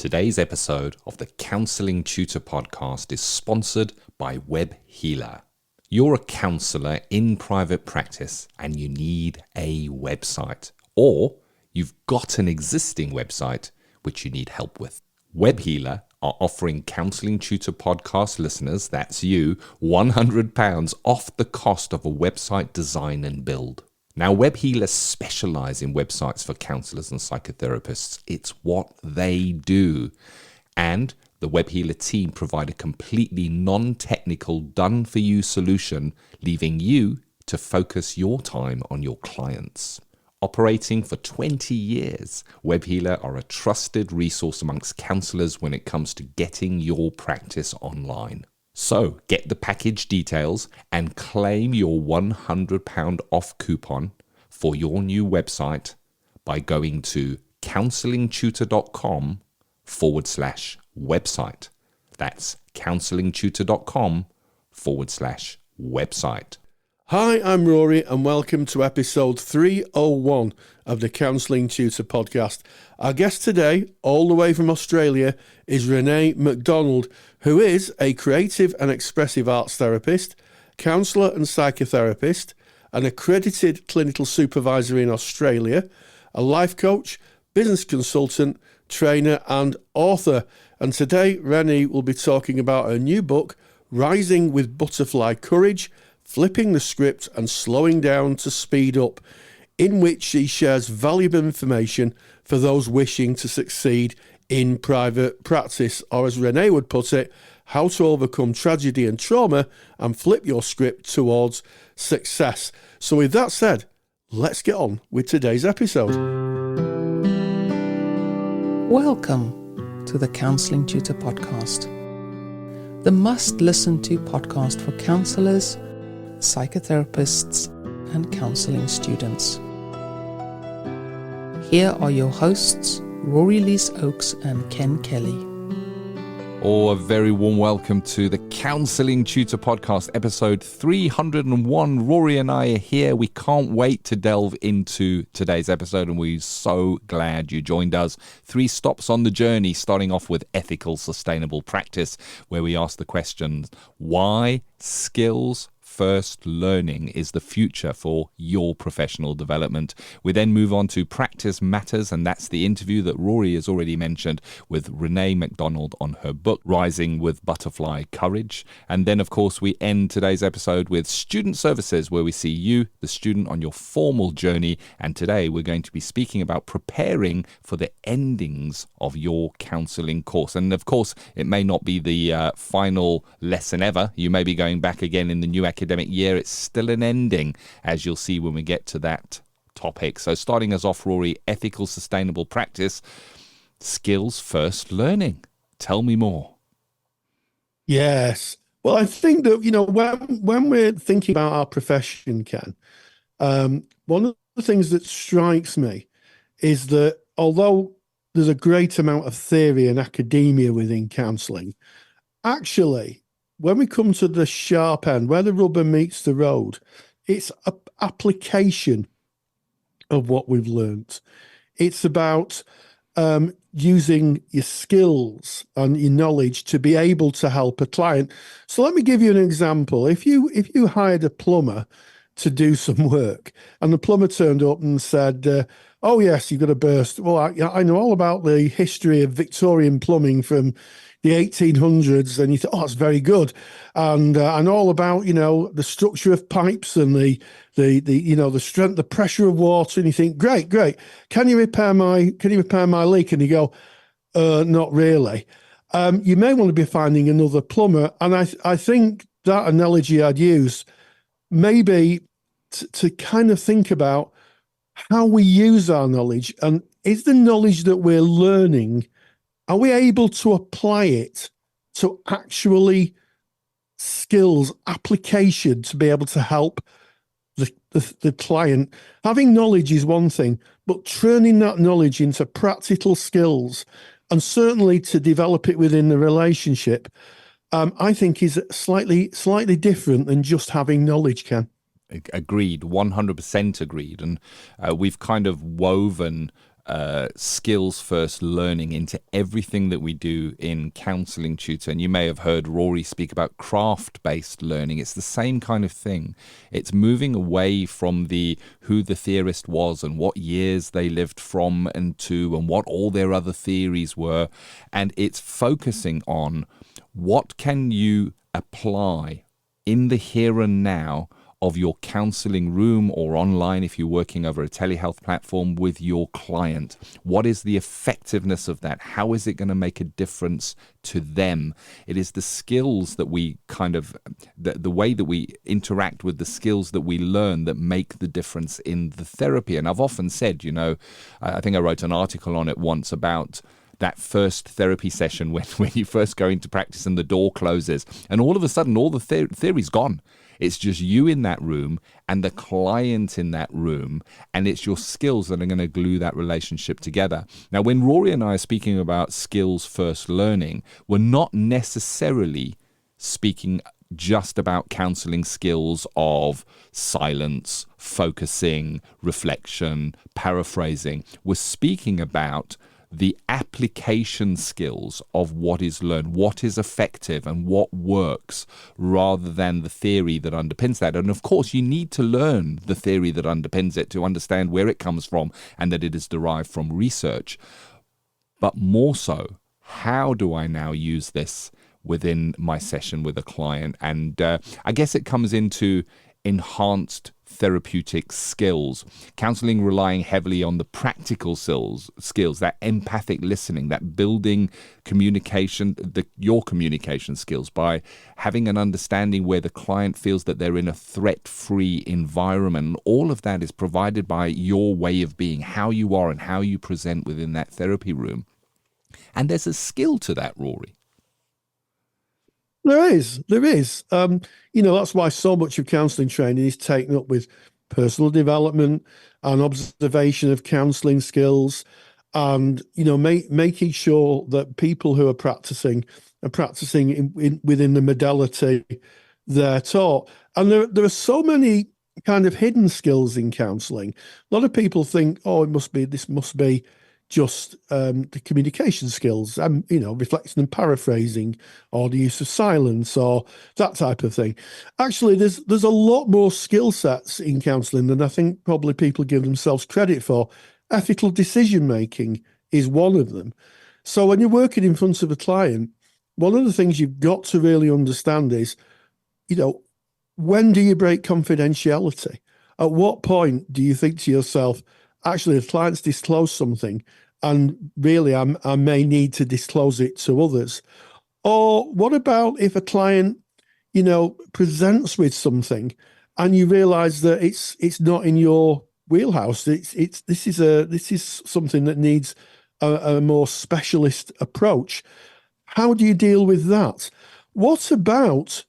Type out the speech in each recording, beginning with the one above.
Today's episode of the Counselling Tutor Podcast is sponsored by Web Healer. You're a counsellor in private practice and you need a website, or you've got an existing website which you need help with. Web Healer are offering Counselling Tutor Podcast listeners, that's you, £100 off the cost of a website design and build. Now, Web Healer specialise in websites for counsellors and psychotherapists. It's what they do. And the Web Healer team provide a completely non-technical, done-for-you solution, leaving you to focus your time on your clients. Operating for 20 years, Web Healer are a trusted resource amongst counsellors when it comes to getting your practice online. So get the package details and claim your £100 off coupon for your new website by going to counsellingtutor.com/website. That's counsellingtutor.com/website. Hi, I'm Rory and welcome to episode 301 of the Counselling Tutor Podcast. Our guest today, all the way from Australia, is Renee McDonald, who is a creative and expressive arts therapist, counsellor and psychotherapist, an accredited clinical supervisor in Australia, a life coach, business consultant, trainer and author. And today, Renee will be talking about her new book, Rising with Butterfly Courage, Flipping the Script and Slowing Down to Speed Up, in which she shares valuable information for those wishing to succeed in private practice, or as Renee would put it, how to overcome tragedy and trauma and flip your script towards success. So with that said, let's get on with today's episode. Welcome to the Counselling Tutor Podcast, the must-listen-to podcast for counsellors, psychotherapists and counselling students. Here are your hosts, Rory Oakes and Ken Kelly. A very warm welcome to the Counselling Tutor Podcast, episode 301. Rory and I are here. We can't wait to delve into today's episode, and we're so glad you joined us. 3 stops on the journey, starting off with ethical, sustainable practice, where we ask the questions, why skills first learning is the future for your professional development. We then move on to Practice Matters, and that's the interview that Rory has already mentioned with Renee McDonald on her book, Rising with Butterfly Courage. And then, of course, we end today's episode with Student Services, where we see you, the student, on your formal journey. And today we're going to be speaking about preparing for the endings of your counselling course. And of course, it may not be the final lesson ever. You may be going back again in the new academic year. It's still an ending, as you'll see when we get to that topic. So starting us off, Rory, ethical, sustainable practice, skills first learning. Tell me more. Yes. Well, I think that, when we're thinking about our profession, Ken, one of the things that strikes me is that although there's a great amount of theory and academia within counselling, actually, when we come to the sharp end, where the rubber meets the road, it's an application of what we've learnt. It's about using your skills and your knowledge to be able to help a client. So let me give you an example. If you hired a plumber to do some work, and the plumber turned up and said, oh yes, you've got a burst. Well, I know all about the history of Victorian plumbing from the 1800s, and you thought, oh, that's very good, and all about the structure of pipes and the strength, the pressure of water, and you think, great, can you repair my leak? And you go, not really. You may want to be finding another plumber, and I think that analogy I'd use maybe to kind of think about how we use our knowledge, and is the knowledge that we're learning, are we able to apply it to actually skills, application to be able to help the client? Having knowledge is one thing, but turning that knowledge into practical skills, and certainly to develop it within the relationship, I think is slightly different than just having knowledge, Ken. Agreed, 100% agreed. And we've kind of woven skills first learning into everything that we do in Counselling Tutor. And you may have heard Rory speak about craft-based learning. It's the same kind of thing. It's moving away from who the theorist was and what years they lived from and to and what all their other theories were. And it's focusing on what can you apply in the here and now of your counselling room or online if you're working over a telehealth platform with your client. What is the effectiveness of that? How is it going to make a difference to them? It is the skills that we the way that we interact with the skills that we learn that make the difference in the therapy. And I've often said, I think I wrote an article on it once about that first therapy session when you first go into practice and the door closes and all of a sudden all the theory's gone. It's just you in that room and the client in that room, and it's your skills that are going to glue that relationship together. Now, when Rory and I are speaking about skills first learning, we're not necessarily speaking just about counselling skills of silence, focusing, reflection, paraphrasing. We're speaking about the application skills of what is learned, what is effective and what works, rather than the theory that underpins that. And of course, you need to learn the theory that underpins it to understand where it comes from and that it is derived from research. But more so, how do I now use this within my session with a client? And I guess it comes into enhanced therapeutic skills. Counselling relying heavily on the practical skills, that empathic listening, that building communication, your communication skills by having an understanding where the client feels that they're in a threat-free environment. All of that is provided by your way of being, how you are and how you present within that therapy room. And there's a skill to that, Rory. There is. That's why so much of counselling training is taken up with personal development and observation of counselling skills, and making sure that people who are practicing within the modality they're taught. And there are so many kind of hidden skills in counselling. A lot of people think, this must be just the communication skills, reflection and paraphrasing, or the use of silence, or that type of thing. Actually, there's a lot more skill sets in counselling than I think probably people give themselves credit for. Ethical decision making is one of them. So when you're working in front of a client, one of the things you've got to really understand is, when do you break confidentiality? At what point do you think to yourself, actually, the client's disclosed something, and really I may need to disclose it to others? Or what about if a client, presents with something and you realize that it's not in your wheelhouse? This is something that needs a more specialist approach. How do you deal with that? What about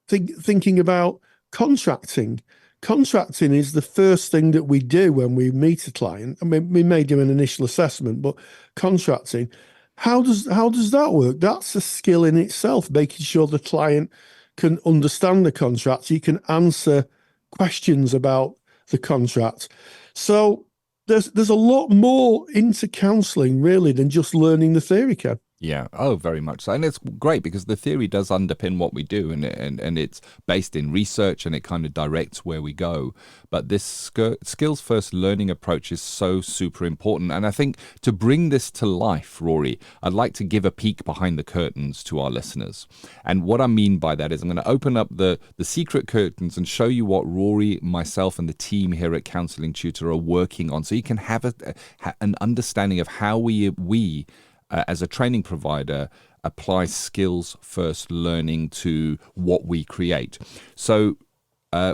thinking about contracting? Contracting is the first thing that we do when we meet a client. I mean, we may do an initial assessment, but contracting, how does that work? That's a skill in itself, making sure the client can understand the contract. You can answer questions about the contract. So there's a lot more into counselling really than just learning the theory, Ken. Yeah, very much so. And it's great because the theory does underpin what we do, and it's based in research, and it kind of directs where we go. But this skills first learning approach is so super important. And I think to bring this to life, Rory, I'd like to give a peek behind the curtains to our listeners. And what I mean by that is I'm going to open up the secret curtains and show you what Rory, myself, and the team here at Counselling Tutor are working on, so you can have an understanding of how we as a training provider, apply skills first learning to what we create. So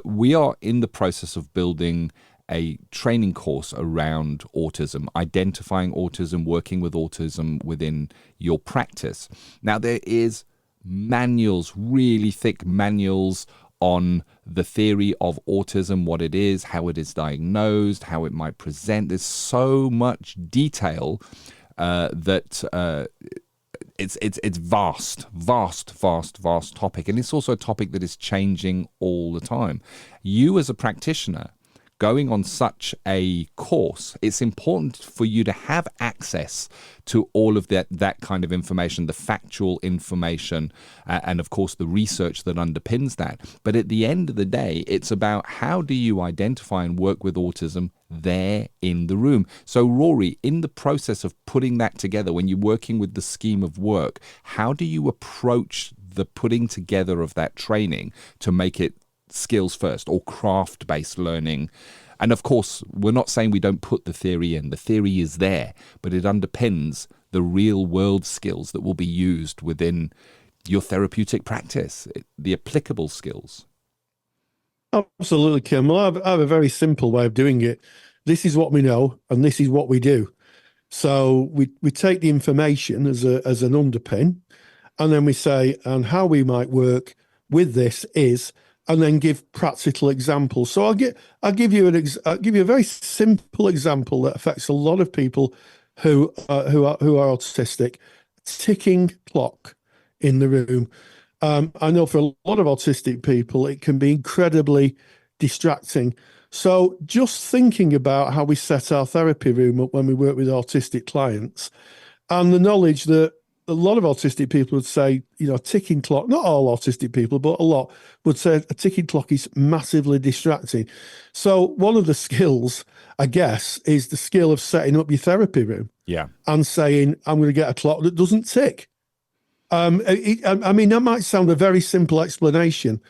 we are in the process of building a training course around autism, identifying autism, working with autism within your practice. Now, there is manuals, really thick manuals on the theory of autism, what it is, how it is diagnosed, how it might present. There's so much detail that it's vast topic, and it's also a topic that is changing all the time. You as a practitioner going on such a course, it's important for you to have access to all of that kind of information, the factual information, and of course the research that underpins that. But at the end of the day, it's about how do you identify and work with autism there in the room. So Rory, in the process of putting that together, when you're working with the scheme of work, how do you approach the putting together of that training to make it skills first or craft-based learning? And of course, we're not saying we don't put the theory in. The theory is there, but it underpins the real world skills that will be used within your therapeutic practice, the applicable skills. Absolutely, Kim. Well, I have a very simple way of doing it. This is what we know, and this is what we do. So we take the information as an underpin, and then we say, and how we might work with this is, and then give practical examples. So I'll give you a very simple example that affects a lot of people who are autistic. Ticking clock in the room. I know for a lot of autistic people, it can be incredibly distracting. So just thinking about how we set our therapy room up when we work with autistic clients, and the knowledge that a lot of autistic people would say, a ticking clock, not all autistic people, but a lot would say a ticking clock is massively distracting. So one of the skills, I guess, is the skill of setting up your therapy room. Yeah. And saying, I'm going to get a clock that doesn't tick. I mean, that might sound a very simple explanation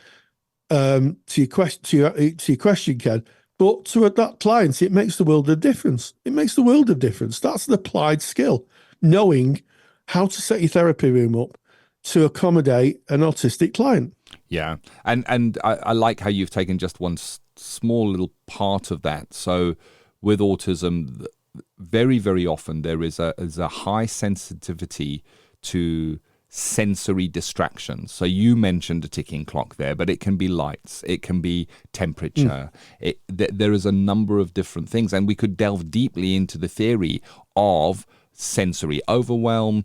to your question, Ken, but to that client, it makes the world of difference. It makes the world of difference. That's an applied skill, knowing how to set your therapy room up to accommodate an autistic client. Yeah, and I like how you've taken just one small little part of that. So with autism, very, very often there is a high sensitivity to sensory distractions. So you mentioned a ticking clock there, but it can be lights, it can be temperature. There is a number of different things, and we could delve deeply into the theory of sensory overwhelm,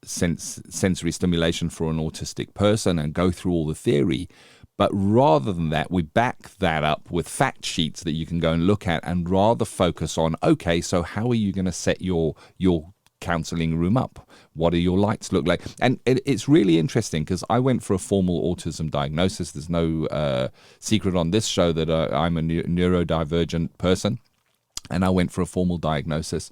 sensory stimulation for an autistic person, and go through all the theory. But rather than that, we back that up with fact sheets that you can go and look at, and rather focus on, okay, so how are you going to set your counselling room up? What do your lights look like? And it's really interesting because I went for a formal autism diagnosis. There's no secret on this show that I'm a neurodivergent person, and I went for a formal diagnosis.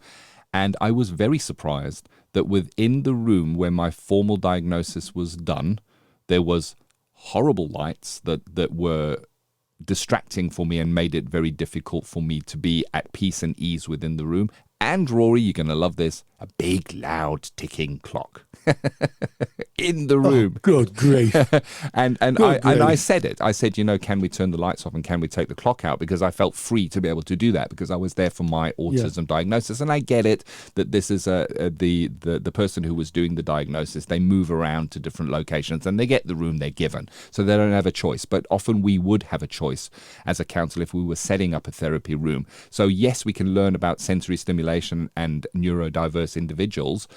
And I was very surprised that within the room where my formal diagnosis was done, there was horrible lights that were distracting for me and made it very difficult for me to be at peace and ease within the room. And Rory, you're going to love this, a big, loud ticking clock in the room. Oh, good grief. and I said it. I said, can we turn the lights off and can we take the clock out? Because I felt free to be able to do that because I was there for my autism diagnosis. And I get it that this is the person who was doing the diagnosis. They move around to different locations and they get the room they're given. So they don't have a choice. But often we would have a choice as a counsellor if we were setting up a therapy room. So yes, we can learn about sensory stimulation and neurodiverse individuals,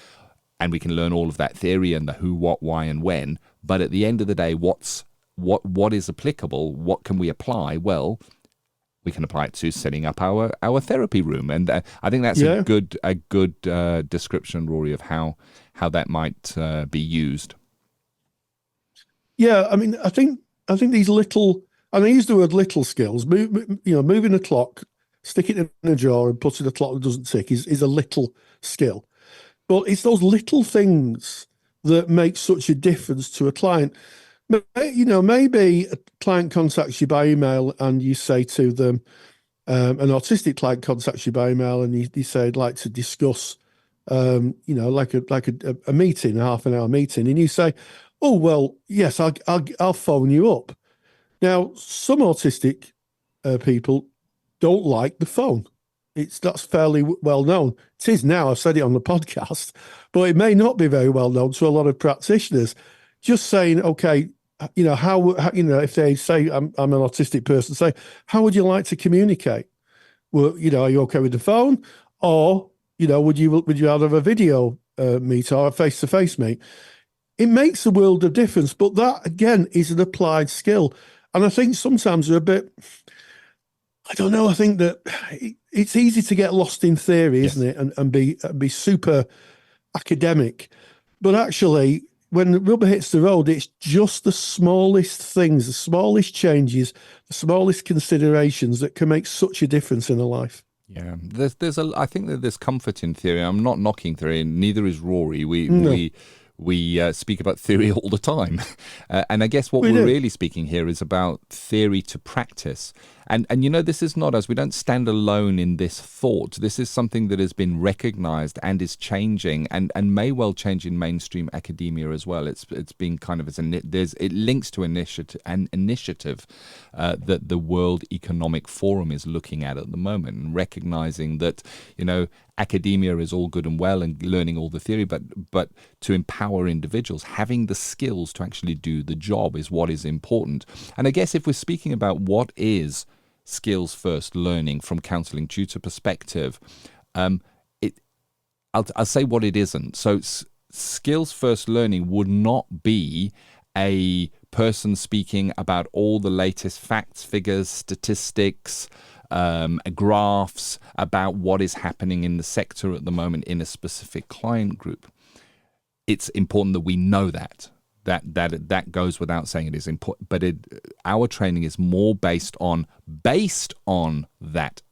and we can learn all of that theory and the who, what, why, and when. But at the end of the day, what is applicable? What can we apply? Well, we can apply it to setting up our therapy room, and I think that's a good description, Rory, of how that might be used. Yeah, I mean, I think these little, and I use the word little skills, moving a clock, stick it in a drawer and putting a clock that doesn't tick is a little skill. But it's those little things that make such a difference to a client. Maybe a client contacts you by email and you say to them, an autistic client contacts you by email and you say, I'd like to discuss, like a meeting, a half an hour meeting. And you say, oh, well, yes, I'll phone you up. Now, some autistic people don't like the phone. That's fairly well known. It is now. I've said it on the podcast, but it may not be very well known to a lot of practitioners. Just saying, okay, how if they say I'm an autistic person, say, how would you like to communicate? Well, are you okay with the phone, or would you have a video meet or a face-to-face meet? It makes a world of difference. But that again is an applied skill, and I think sometimes we're a bit. I don't know. I think that it's easy to get lost in theory, Yes. isn't it? And be super academic. But actually, when the rubber hits the road, it's just the smallest things, the smallest changes, the smallest considerations that can make such a difference in a life. Yeah, I think that there's comfort in theory. I'm not knocking theory, and neither is Rory. No. We speak about theory all the time, and I guess what we're really speaking here is about theory to practice. And this is not us. We don't stand alone in this thought. This is something that has been recognized and is changing, and may well change in mainstream academia as well. It's been kind of it links to an initiative that the World Economic Forum is looking at the moment, and recognizing that academia is all good and well and learning all the theory, but to empower individuals, having the skills to actually do the job is what is important. And I guess if we're speaking about what is skills first learning from counselling tutor perspective, I'll say what it isn't. So skills first learning would not be a person speaking about all the latest facts, figures, statistics, graphs about what is happening in the sector at the moment in a specific client group. It's important that we know that goes without saying. It is important, but our training is more based on that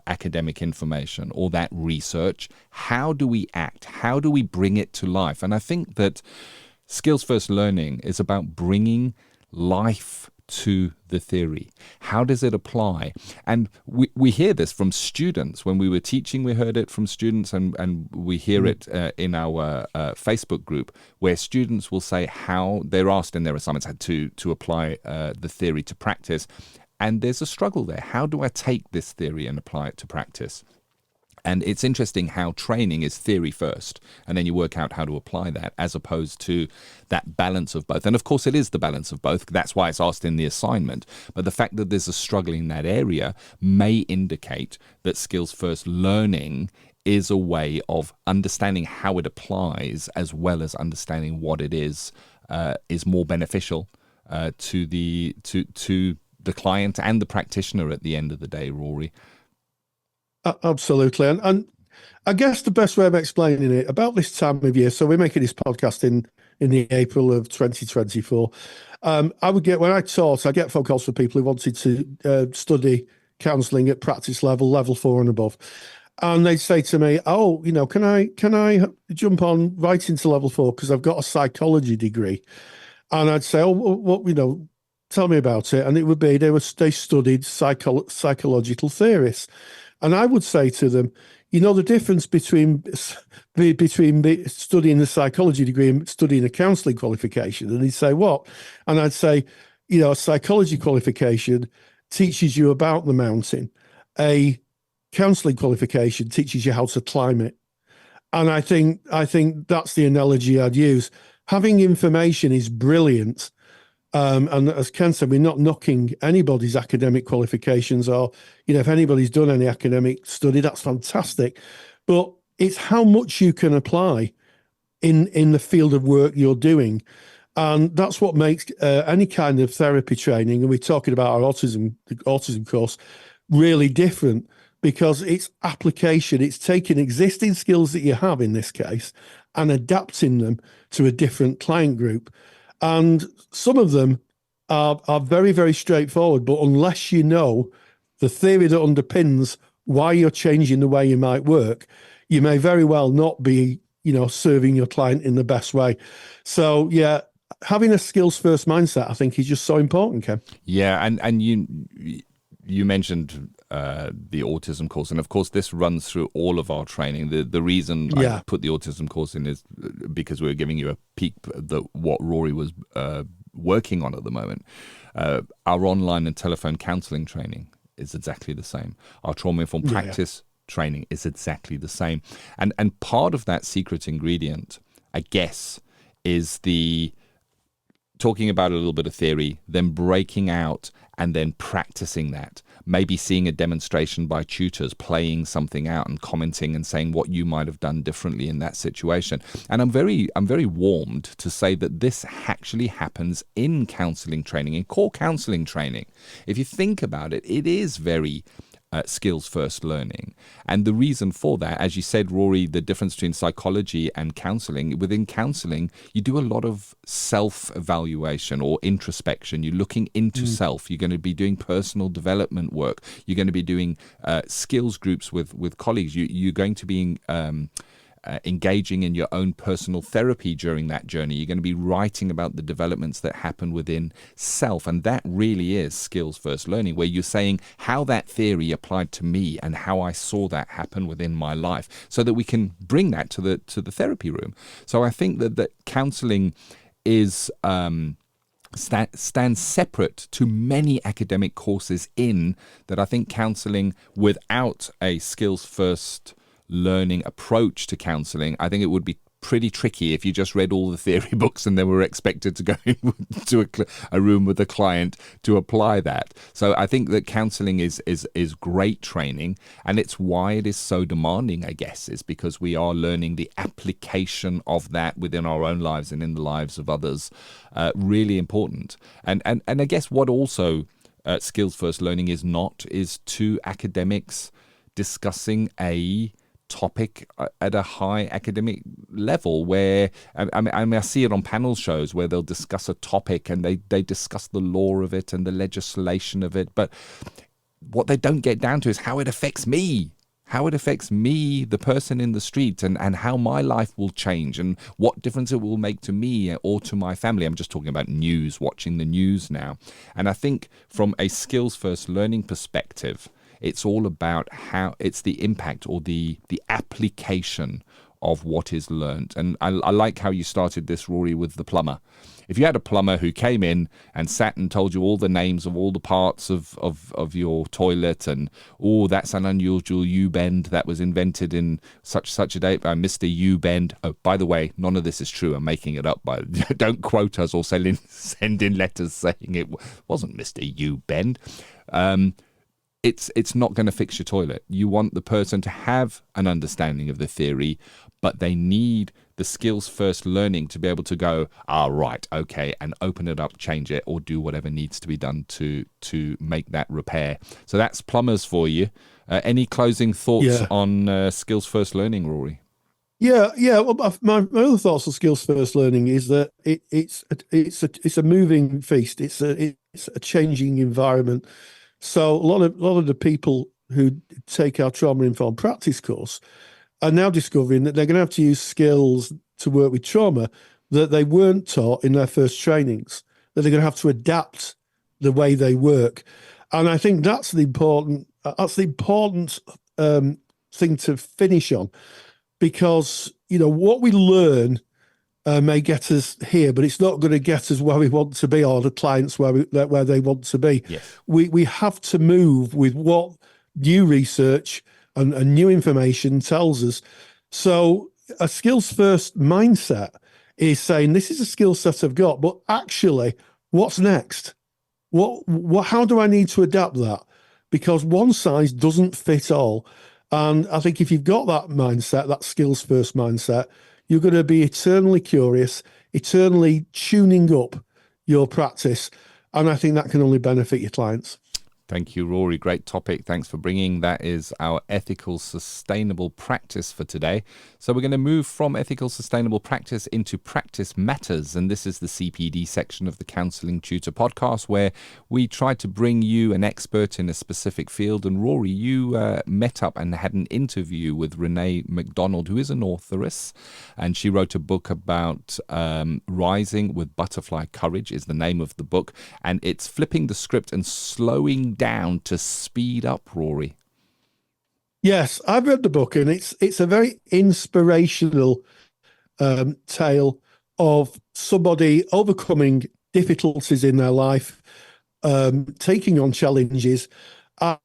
academic information or that research. How do we act? How do we bring it to life? And I think that skills first learning is about bringing life to the theory. How does it apply? And we hear this from students. When we were teaching, we heard it from students, and we hear it in our Facebook group, where students will say how they're asked in their assignments to apply the theory to practice. And there's a struggle there. How do I take this theory and apply it to practice? And it's interesting how training is theory first, and then you work out how to apply that, as opposed to that balance of both. And of course, it is the balance of both. That's why it's asked in the assignment. But the fact that there's a struggle in that area may indicate that skills first learning is a way of understanding how it applies, as well as understanding what it is more beneficial to the client and the practitioner at the end of the day, Rory. Absolutely. And I guess the best way of explaining it, about this time of year, so we're making this podcast in the April of 2024. When I taught, I get phone calls from people who wanted to study counselling at practice level 4 and above. And they'd say to me, can I jump on right into level 4 because I've got a psychology degree? And I'd say, tell me about it. And it would be they studied psychological theorists. And I would say to them, the difference between studying the psychology degree and studying a counselling qualification. And he'd say, what? And I'd say, a psychology qualification teaches you about the mountain. A counselling qualification teaches you how to climb it. And I think that's the analogy I'd use. Having information is brilliant. And as Ken said, we're not knocking anybody's academic qualifications, or, if anybody's done any academic study, that's fantastic. But it's how much you can apply in the field of work you're doing. And that's what makes any kind of therapy training, and we're talking about our autism course, really different, because it's application. It's taking existing skills that you have in this case and adapting them to a different client group. And some of them are very, very straightforward, but unless you know the theory that underpins why you're changing the way you might work, you may very well not be, serving your client in the best way. So, yeah, having a skills first mindset, I think, is just so important, Ken. Yeah, and you mentioned the autism course, and of course this runs through all of our training. The reason I put the autism course in is because we were giving you a peek at what Rory was working on at the moment. Our online and telephone counselling training is exactly the same. Our trauma-informed practice training is exactly the same. And part of that secret ingredient, I guess, is the talking about a little bit of theory, then breaking out and then practicing that. Maybe seeing a demonstration by tutors, playing something out and commenting and saying what you might have done differently in that situation. And I'm very warmed to say that this actually happens in counselling training, in core counselling training. If you think about it, it is very skills first learning. And the reason for that, as you said, Rory, the difference between psychology and counselling, within counselling, you do a lot of self-evaluation or introspection. You're looking into self. You're going to be doing personal development work. You're going to be doing skills groups with colleagues. You're going to be engaging in your own personal therapy during that journey. You're going to be writing about the developments that happen within self. And that really is skills first learning, where you're saying how that theory applied to me and how I saw that happen within my life, so that we can bring that to the therapy room. So I think that counseling is stands separate to many academic courses in that. I think counseling without a skills first learning approach to counselling, I think it would be pretty tricky if you just read all the theory books and then were expected to go into a room with a client to apply that. So I think that counselling is great training, and it's why it is so demanding, I guess, is because we are learning the application of that within our own lives and in the lives of others. Really important. And I guess what also skills first learning is not is two academics discussing a topic at a high academic level, where I see it on panel shows where they'll discuss a topic and they discuss the law of it and the legislation of it, but what they don't get down to is how it affects me, the person in the street, and how my life will change and what difference it will make to me or to my family. I'm just talking about news, watching the news now. And I think from a skills first learning perspective, it's all about how it's the impact or the application of what is learned. And I like how you started this, Rory, with the plumber. If you had a plumber who came in and sat and told you all the names of all the parts of your toilet, and, oh, that's an unusual U-bend that was invented in such a date by Mr. U-bend. Oh, by the way, none of this is true. I'm making it up. Don't quote us or send in letters saying it wasn't Mr. U-bend. It's not going to fix your toilet. You want the person to have an understanding of the theory, but they need the skills first learning to be able to go, right, okay, and open it up, change it, or do whatever needs to be done to make that repair. So that's plumbers for you. Any closing thoughts on skills first learning, Rory? Yeah. Well, my other thoughts on skills first learning is that it's a moving feast. It's a changing environment. So a lot of the people who take our trauma-informed practice course are now discovering that they're going to have to use skills to work with trauma that they weren't taught in their first trainings, that they're going to have to adapt the way they work. And I think that's the important thing to finish on, because, what we learn may get us here, but it's not going to get us where we want to be, or the clients where they want to be. Yes. We have to move with what new research and new information tells us. So a skills first mindset is saying, this is a skill set I've got, but actually, what's next? How do I need to adapt that? Because one size doesn't fit all. And I think if you've got that mindset, that skills first mindset, you're going to be eternally curious, eternally tuning up your practice. And I think that can only benefit your clients. Thank you, Rory. Great topic. Thanks for bringing. That is our ethical, sustainable practice for today. So we're going to move from ethical, sustainable practice into practice matters. And this is the CPD section of the Counselling Tutor Podcast, where we try to bring you an expert in a specific field. And Rory, you met up and had an interview with Renee McDonald, who is an authoress. And she wrote a book about Rising with Butterfly Courage is the name of the book. And it's flipping the script and slowing down to speed up, Rory. Yes, I've read the book, and it's a very inspirational tale of somebody overcoming difficulties in their life, taking on challenges,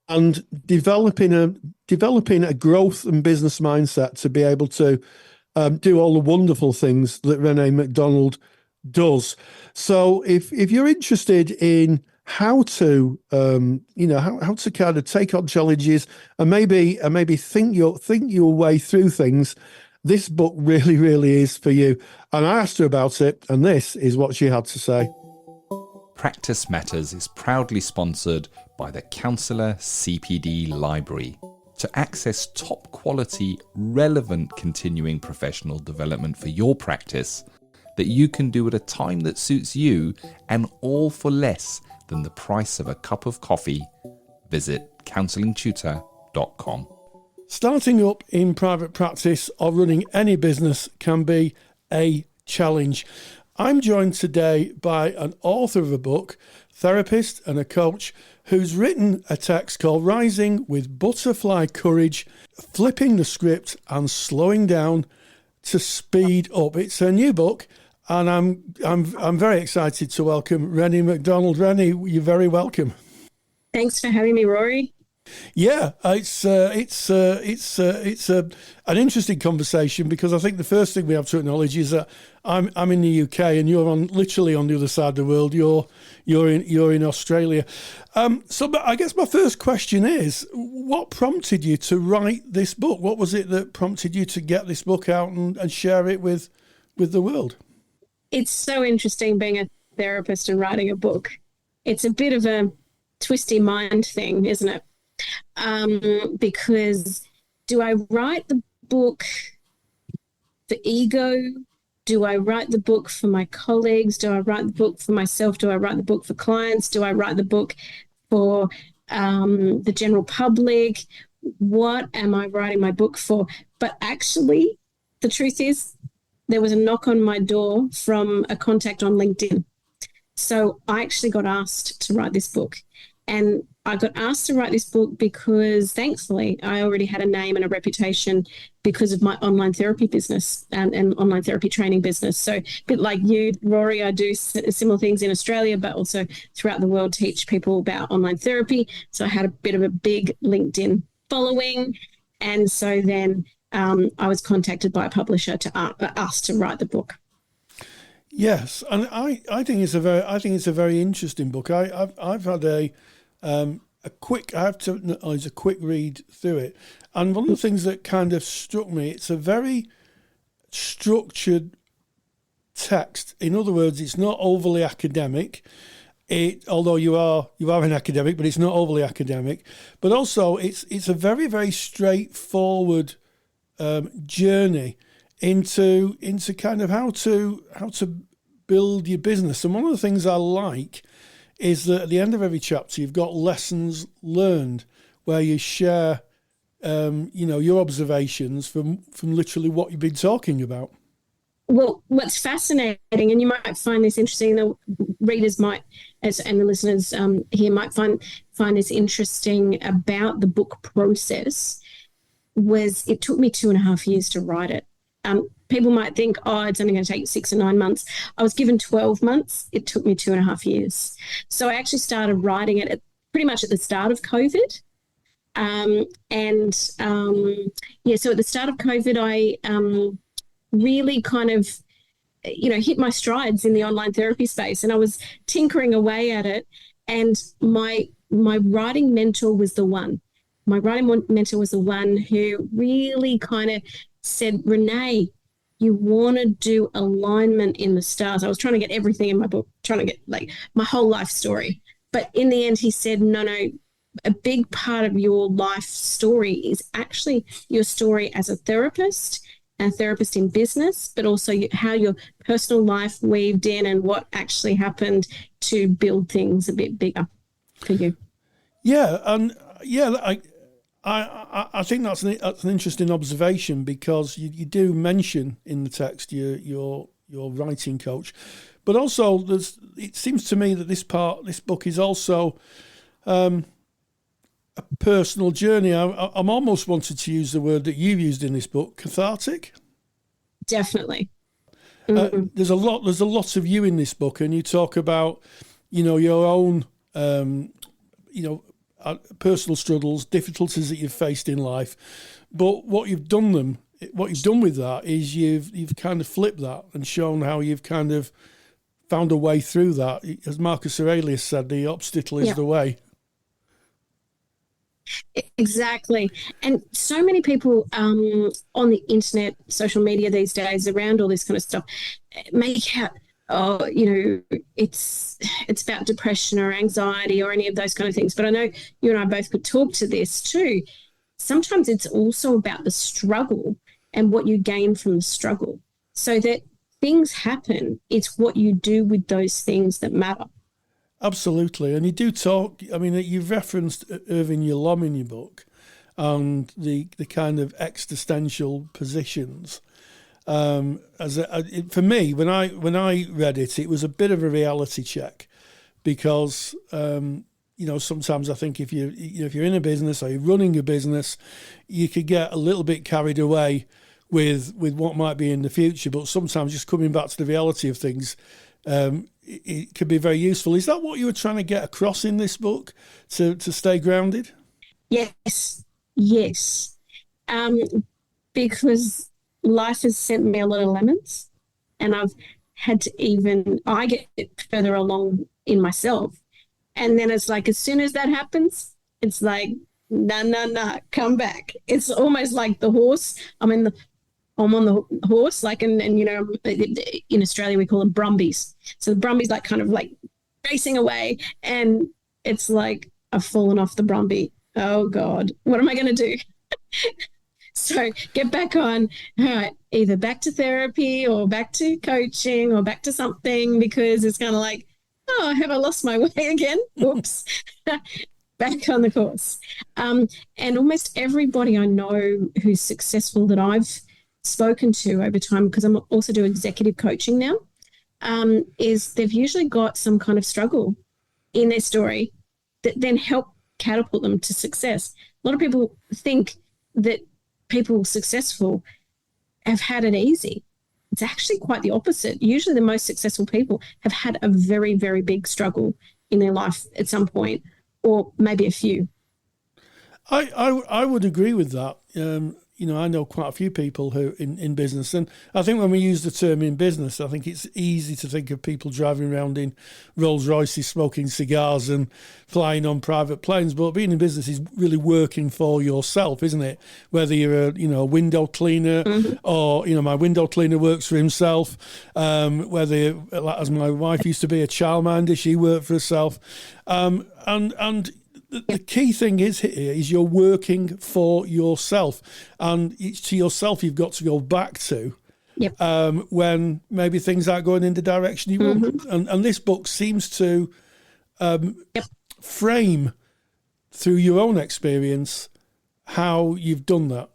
and developing a growth and business mindset to be able to do all the wonderful things that Renee McDonald does. So if you're interested in how to how to kind of take on challenges and maybe think your way through things, this book really, really is for you. And I asked her about it, and this is what she had to say. Practice Matters is proudly sponsored by the Counsellor CPD Library. To access top quality, relevant continuing professional development for your practice that you can do at a time that suits you, and all for less than the price of a cup of coffee, visit counsellingtutor.com. Starting up in private practice or running any business can be a challenge. I'm joined today by an author of a book, therapist and a coach, who's written a text called Rising with Butterfly Courage, Flipping the Script and Slowing Down to Speed Up. It's a new book, and I'm very excited to welcome Renee McDonald. Renee, you're very welcome. Thanks for having me, Rory. Yeah, it's an interesting conversation, because I think the first thing we have to acknowledge is that I'm in the UK and you're literally on the other side of the world. You're in Australia. So I guess my first question is, what prompted you to write this book? What was it that prompted you to get this book out and share it with the world? It's so interesting being a therapist and writing a book. It's a bit of a twisty mind thing, isn't it? Because do I write the book for ego? Do I write the book for my colleagues? Do I write the book for myself? Do I write the book for clients? Do I write the book for the general public? What am I writing my book for? But actually, the truth is, there was a knock on my door from a contact on LinkedIn. So I actually got asked to write this book. And I got asked to write this book because, thankfully, I already had a name and a reputation because of my online therapy business and online therapy training business. So a bit like you, Rory, I do similar things in Australia, but also throughout the world, teach people about online therapy. So I had a bit of a big LinkedIn following. And so then I was contacted by a publisher to ask to write the book. Yes, and I think it's a very interesting book. I've had a quick read through it, and one of the things that kind of struck me, it's a very structured text. In other words, it's not overly academic. Although you are an academic, but it's not overly academic. But also, it's a very, very straightforward journey into kind of how to build your business. And one of the things I like is that at the end of every chapter, you've got lessons learned where you share, your observations from literally what you've been talking about. Well, what's fascinating, and you might find this interesting, the readers might, and the listeners here might find this interesting about the book process, was it took me 2.5 years to write it. People might think, it's only going to take 6 or 9 months. I was given 12 months. It took me 2.5 years. So I actually started writing it pretty much at the start of COVID. So at the start of COVID, I really kind of, hit my strides in the online therapy space, and I was tinkering away at it. And my writing mentor was the one. My writing mentor was the one who really kind of said, Renee, you want to do alignment in the stars. I was trying to get everything in my book, trying to get like my whole life story. But in the end, he said, no, a big part of your life story is actually your story as a therapist in business, but also how your personal life weaved in and what actually happened to build things a bit bigger for you. Yeah, and I think that's an interesting observation, because you do mention in the text your writing coach, but also it seems to me that this book is also a personal journey. I'm almost wanted to use the word that you've used in this book, cathartic. Definitely. Mm-hmm. There's a lot of you in this book, and you talk about your own personal struggles, difficulties that you've faced in life, but what you've done with that is you've kind of flipped that and shown how you've kind of found a way through that. As Marcus Aurelius said, the obstacle is the way. Exactly. And so many people on the internet, social media these days around all this kind of stuff make out, it's about depression or anxiety or any of those kind of things. But I know you and I both could talk to this too. Sometimes it's also about the struggle and what you gain from the struggle. So that things happen, it's what you do with those things that matter. Absolutely. And you do talk, I mean, you've referenced Irving Yalom in your book and the kind of existential positions. For me, when I read it, it was a bit of a reality check because, sometimes I think if you're in a business or you're running a business, you could get a little bit carried away with what might be in the future. But sometimes just coming back to the reality of things, it could be very useful. Is that what you were trying to get across in this book, to stay grounded? Yes. Because life has sent me a lot of lemons, and I've had to I get further along in myself. And then it's like, as soon as that happens, it's like, nah, come back. It's almost like the horse. I'm on the horse, like, and in Australia we call them brumbies. So the brumbies like kind of like racing away, and it's like I've fallen off the brumby. Oh God, what am I going to do? So get back on, all right, either back to therapy or back to coaching or back to something, because it's kind of like, oh, have I lost my way again? Oops. Back on the course. And almost everybody I know who's successful that I've spoken to over time, because I'm also doing executive coaching now, is they've usually got some kind of struggle in their story that then help catapult them to success. A lot of people think that people successful have had it easy. It's actually quite the opposite. Usually the most successful people have had a very, very big struggle in their life at some point, or maybe a few. I would agree with that. I know quite a few people who in business, and I think when we use the term in business, I think it's easy to think of people driving around in Rolls Royces, smoking cigars and flying on private planes. But being in business is really working for yourself, isn't it? Whether you're a window cleaner, or my window cleaner works for himself. Whether, as my wife used to be a childminder, she worked for herself, and the key thing is you're working for yourself, and it's to yourself you've got to go back to when maybe things aren't going in the direction you want. And this book seems to frame through your own experience how you've done that.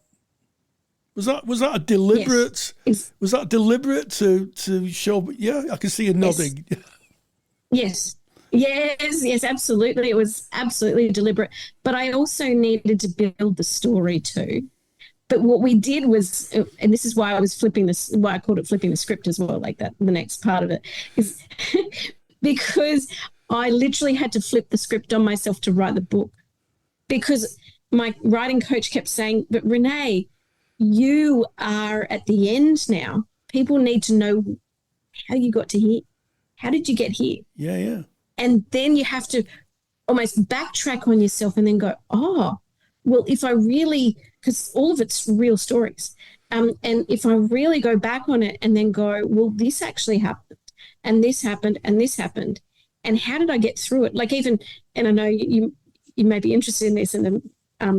Was that a deliberate? Yes. Was that deliberate to show? Yeah, I can see you nodding. Yes. Yes, absolutely. It was absolutely deliberate. But I also needed to build the story too. But what we did was, and this is why I called it flipping the script as well, like that, the next part of it, is because I literally had to flip the script on myself to write the book. Because my writing coach kept saying, but Renee, you are at the end now. People need to know how you got to here. How did you get here? Yeah. And then you have to almost backtrack on yourself and then go, oh, well, if I really, because all of it's real stories. And if I really go back on it and then go, well, this actually happened and this happened and this happened. And how did I get through it? Like even, and I know you may be interested in this, and the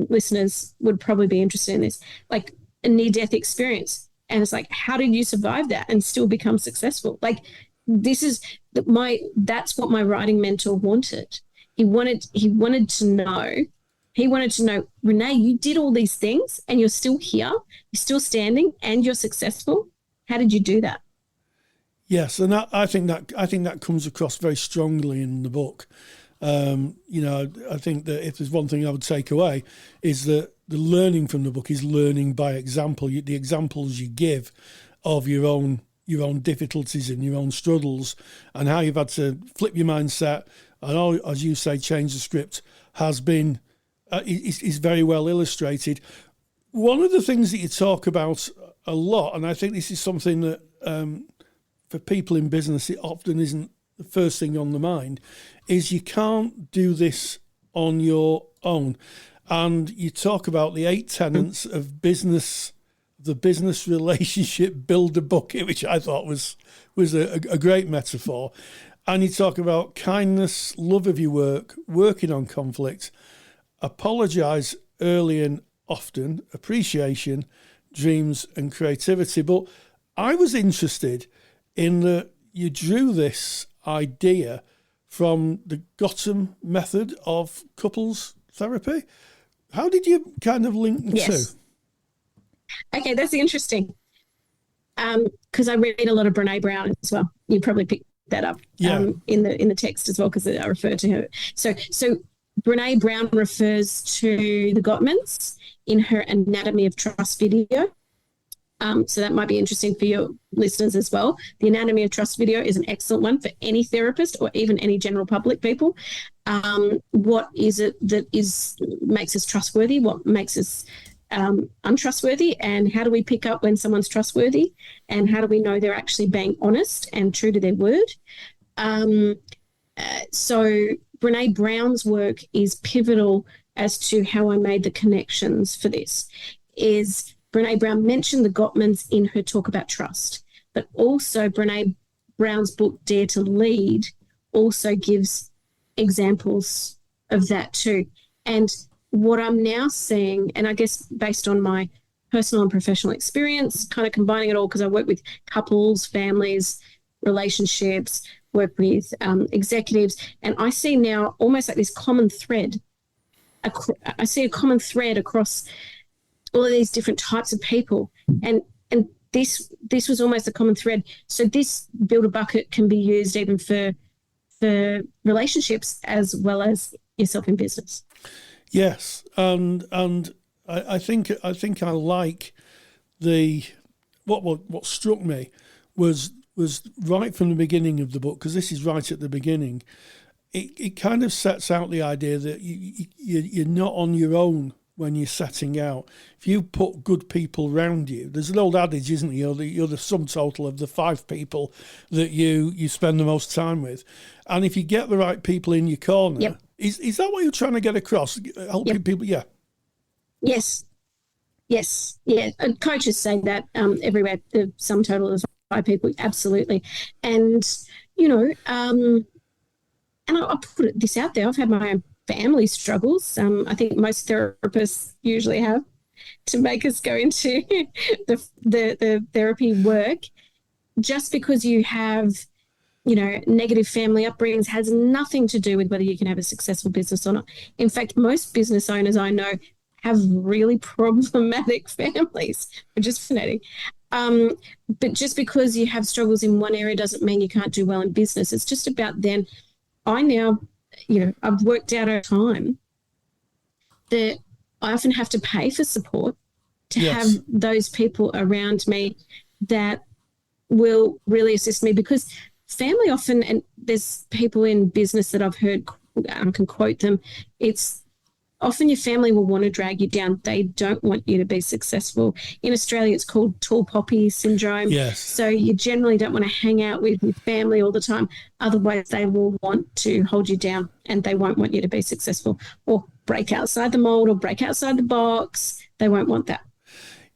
listeners would probably be interested in this, like a near-death experience. And it's like, how did you survive that and still become successful? Like, that's what my writing mentor wanted. He wanted to know, Renee, you did all these things and you're still here, you're still standing, and you're successful. How did you do that? Yes, and I think that comes across very strongly in the book. I think that if there's one thing I would take away is that the learning from the book is learning by example. The examples you give of your own difficulties and your own struggles, and how you've had to flip your mindset and, as you say, change the script, has been is very well illustrated. One of the things that you talk about a lot, and I think this is something that for people in business, it often isn't the first thing on the mind, is you can't do this on your own. And you talk about the 8 tenets of business, the business relationship builder bucket, which I thought was a great metaphor. And you talk about kindness, love of your work, working on conflict, apologise early and often, appreciation, dreams and creativity. But I was interested in that you drew this idea from the Gotham method of couples therapy. How did you kind of link the two? Okay, that's interesting. Because I read a lot of Brene Brown as well. You probably picked that up in the text as well, because I refer to her. So Brene Brown refers to the Gottmans in her Anatomy of Trust video. So that might be interesting for your listeners as well. The Anatomy of Trust video is an excellent one for any therapist or even any general public people. What is it that makes us trustworthy? What makes us untrustworthy? And how do we pick up when someone's trustworthy? And how do we know they're actually being honest and true to their word? So Brene Brown's work is pivotal as to how I made the connections for this. Brene Brown mentioned the Gottmans in her talk about trust, but also Brene Brown's book, Dare to Lead, also gives examples of that too. And what I'm now seeing, and I guess based on my personal and professional experience, kind of combining it all, because I work with couples, families, relationships, work with executives, and I see now almost like this common thread. I see a common thread across all of these different types of people, and this was almost a common thread. So this builder bucket can be used even for relationships as well as yourself in business. Yes, and I think I like what struck me was right from the beginning of the book, because this is right at the beginning. It kind of sets out the idea that you're not on your own when you're setting out. If you put good people around you, there's an old adage, isn't there? You're the sum total of the 5 people that you spend the most time with. And if you get the right people in your corner, yep. Is that what you're trying to get across? Helping people, yeah. Yes. Yeah. And coaches say that everywhere, the sum total of 5 people, absolutely. And, and I'll put this out there. I've had my own family struggles. I think most therapists usually have, to make us go into the therapy work. Just because you have, negative family upbringings has nothing to do with whether you can have a successful business or not. In fact, most business owners I know have really problematic families, which is fascinating. But just because you have struggles in one area doesn't mean you can't do well in business. It's just about then. I now, I've worked out over time that I often have to pay for support to have those people around me that will really assist me, because family often, and there's people in business that I've heard, I can quote them, it's often your family will want to drag you down. They don't want you to be successful. In Australia, it's called tall poppy syndrome. Yes. So you generally don't want to hang out with family all the time. Otherwise, they will want to hold you down and they won't want you to be successful or break outside the mold or break outside the box. They won't want that.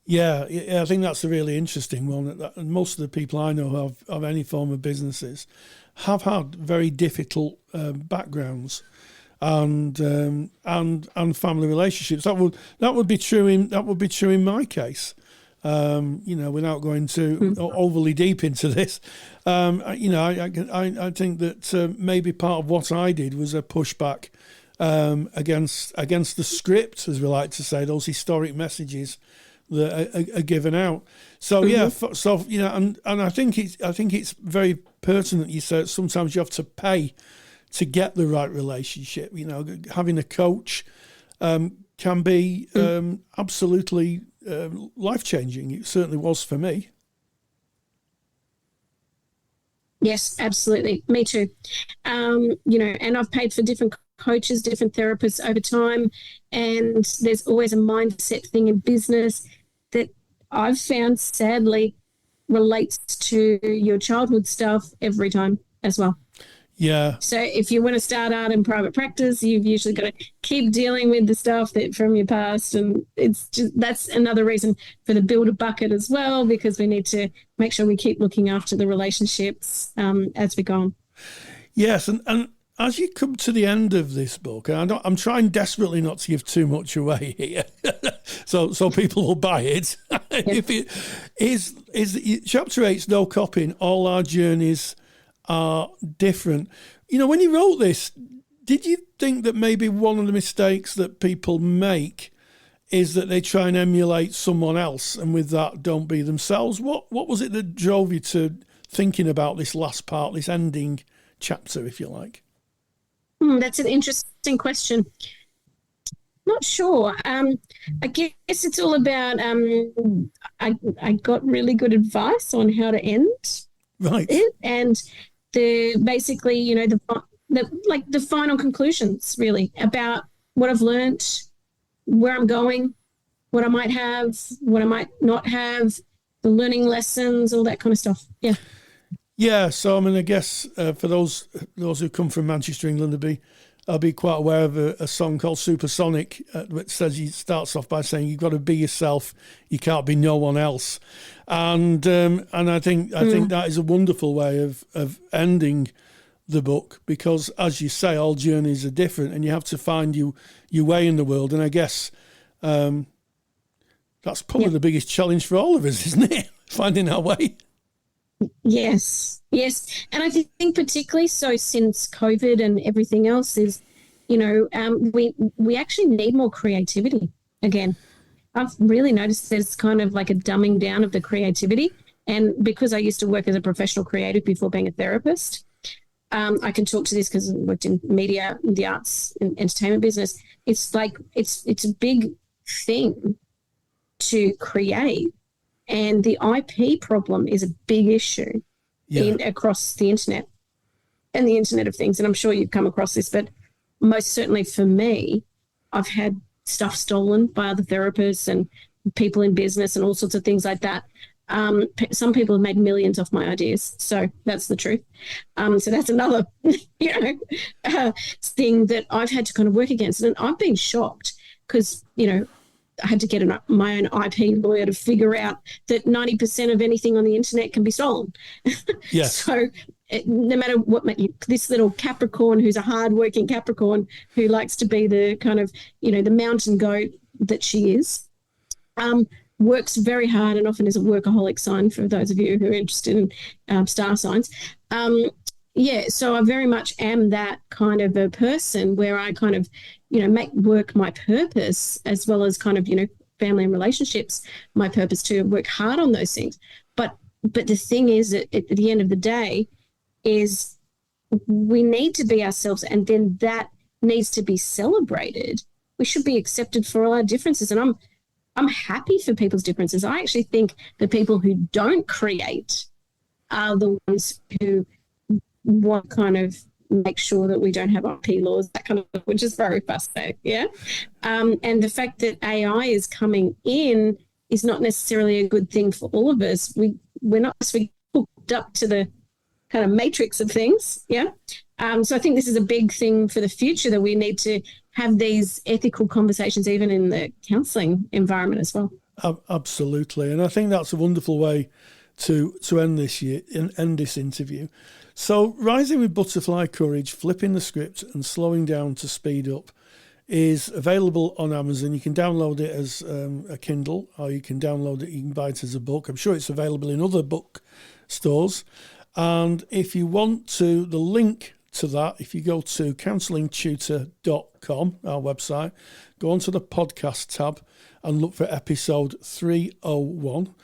Yeah, I think that's a really interesting one. And most of the people I know who have any form of businesses have had very difficult backgrounds and family relationships. That would be true in my case. Without going too overly deep into this, I think that maybe part of what I did was a pushback against the script, as we like to say, those historic messages that are given out. So and I think it's very pertinent. You said sometimes you have to pay to get the right relationship. Having a coach can be absolutely life-changing. It certainly was for me. Yes, absolutely. Me too. And I've paid for different coaches, different therapists over time, and there's always a mindset thing in business that I've found, sadly, relates to your childhood stuff every time as well. Yeah. So if you want to start out in private practice, you've usually got to keep dealing with the stuff that from your past. And it's just, that's another reason for the build a bucket as well, because we need to make sure we keep looking after the relationships as we go on. Yes. And as you come to the end of this book, and I'm trying desperately not to give too much away here, so people will buy it. Yeah. If it is chapter 8's no copying, all our journeys are different. When you wrote this, did you think that maybe one of the mistakes that people make is that they try and emulate someone else, and with that don't be themselves? What was it that drove you to thinking about this last part, this ending chapter, if you like? That's an interesting question. Not sure. I guess it's all about I got really good advice on how to end it, and basically the final conclusions really about what I've learned, where I'm going, what I might have, what I might not have, the learning lessons, all that kind of stuff. Yeah. Yeah, so I guess for those who come from Manchester, England, I'll be quite aware of a song called Supersonic, which starts off by saying you've got to be yourself, you can't be no one else, and I think that is a wonderful way of ending the book, because as you say, all journeys are different, and you have to find your way in the world, and I guess that's probably the biggest challenge for all of us, isn't it? Finding our way. Yes. And I think particularly so since COVID and everything else is, we actually need more creativity again. I've really noticed there's kind of like a dumbing down of the creativity. And because I used to work as a professional creative before being a therapist, I can talk to this because I worked in media, the arts and entertainment business. It's like it's a big thing to create. And the IP problem is a big issue across the internet and the Internet of Things. And I'm sure you've come across this, but most certainly for me, I've had stuff stolen by other therapists and people in business and all sorts of things like that. Some people have made millions off my ideas. So that's the truth. So that's another, thing that I've had to kind of work against. And I've been shocked because, I had to get my own IP lawyer to figure out that 90% of anything on the internet can be stolen. Yes. So no matter what, this little Capricorn who's a hardworking Capricorn who likes to be the kind of, the mountain goat that she is, works very hard and often is a workaholic sign for those of you who are interested in star signs. So I very much am that kind of a person where I kind of, make work my purpose as well as kind of, family and relationships, my purpose to work hard on those things. But the thing is that at the end of the day is we need to be ourselves, and then that needs to be celebrated. We should be accepted for all our differences. And I'm happy for people's differences. I actually think the people who don't create are the ones who want kind of make sure that we don't have IP laws, that kind of, which is very fascinating. Yeah. And the fact that AI is coming in is not necessarily a good thing for all of us. We're not hooked up to the kind of matrix of things. Yeah. So I think this is a big thing for the future, that we need to have these ethical conversations, even in the counselling environment as well. Absolutely. And I think that's a wonderful way to end this interview. So Rising with Butterfly Courage, Flipping the Script and Slowing Down to Speed Up is available on Amazon. You can download it as a Kindle, or you can download it, you can buy it as a book. I'm sure it's available in other book stores. And if you want to, the link to that, if you go to counsellingtutor.com, our website, go onto the podcast tab and look for episode 301.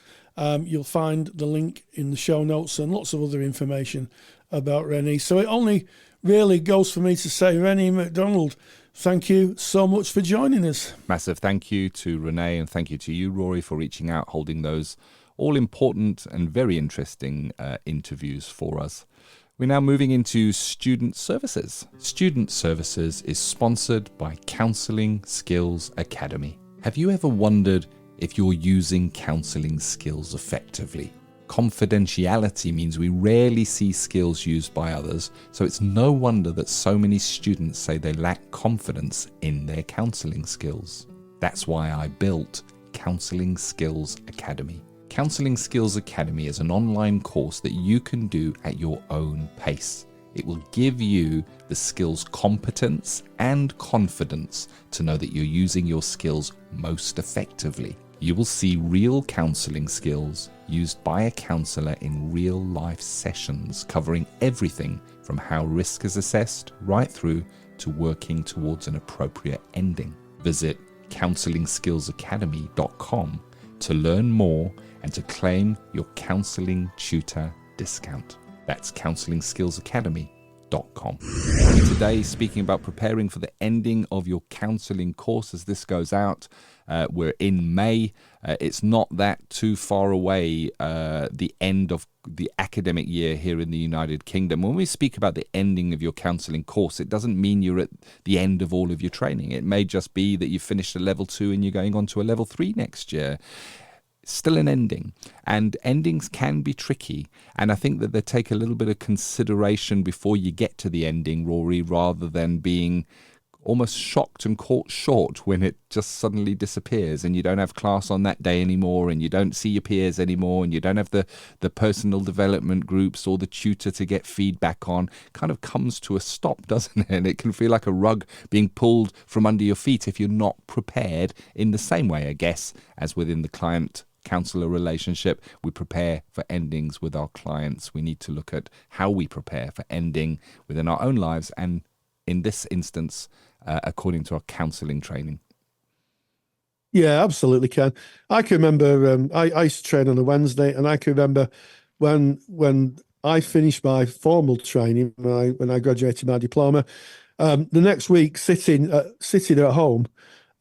You'll find the link in the show notes and lots of other information about Renee. So it only really goes for me to say, Renee McDonald, thank you so much for joining us. Massive thank you to Renee, and thank you to you, Rory, for reaching out, holding those all important and very interesting interviews for us. We're now moving into Student Services. Student Services is sponsored by Counselling Skills Academy. Have you ever wondered if you're using counselling skills effectively? Confidentiality means we rarely see skills used by others, so it's no wonder that so many students say they lack confidence in their counselling skills. That's why I built Counselling Skills Academy. Counselling Skills Academy is an online course that you can do at your own pace. It will give you the skills competence and confidence to know that you're using your skills most effectively. You will see real counselling skills used by a counsellor in real life sessions, covering everything from how risk is assessed right through to working towards an appropriate ending. Visit counsellingskillsacademy.com to learn more and to claim your counselling tutor discount. That's counsellingskillsacademy.com. Today, speaking about preparing for the ending of your counselling course as this goes out. We're in May. It's not that too far away, the end of the academic year here in the United Kingdom. When we speak about the ending of your counselling course, it doesn't mean you're at the end of all of your training. It may just be that you finished a level 2 and you're going on to a level 3 next year. Still an ending, and endings can be tricky, and I think that they take a little bit of consideration before you get to the ending, Rory, rather than being almost shocked and caught short when it just suddenly disappears and you don't have class on that day anymore and you don't see your peers anymore and you don't have the personal development groups or the tutor to get feedback on. Kind of comes to a stop, doesn't it? And it can feel like a rug being pulled from under your feet if you're not prepared in the same way, I guess, as within the client-counsellor relationship. We prepare for endings with our clients. We need to look at how we prepare for ending within our own lives and, in this instance, according to our counselling training. Yeah, absolutely, Ken. I can remember I used to train on a Wednesday, and I can remember when I finished my formal training, when I graduated my diploma, the next week sitting at home,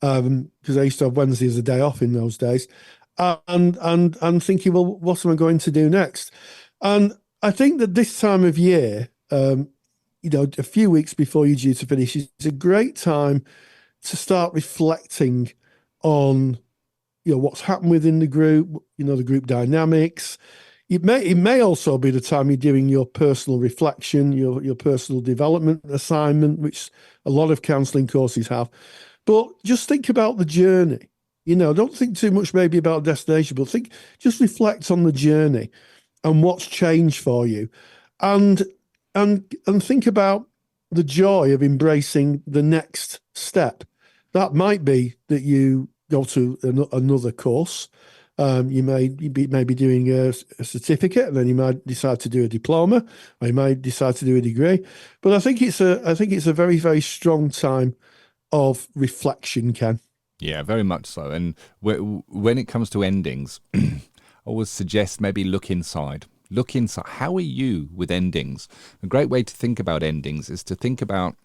because I used to have Wednesday as a day off in those days, and thinking, well, what am I going to do next? And I think that this time of year, a few weeks before you're due to finish, is a great time to start reflecting on, what's happened within the group, the group dynamics. It may also be the time you're doing your personal reflection, your personal development assignment, which a lot of counselling courses have. But just think about the journey. Don't think too much maybe about destination, but just reflect on the journey and what's changed for you. And think about the joy of embracing the next step. That might be that you go to another course. You may be doing a certificate, and then you might decide to do a diploma, or you might decide to do a degree. But I think it's a very, very strong time of reflection, Ken. Yeah, very much so. And when it comes to endings, I always suggest maybe look inside. Look inside. How are you with endings? A great way to think about endings is to think about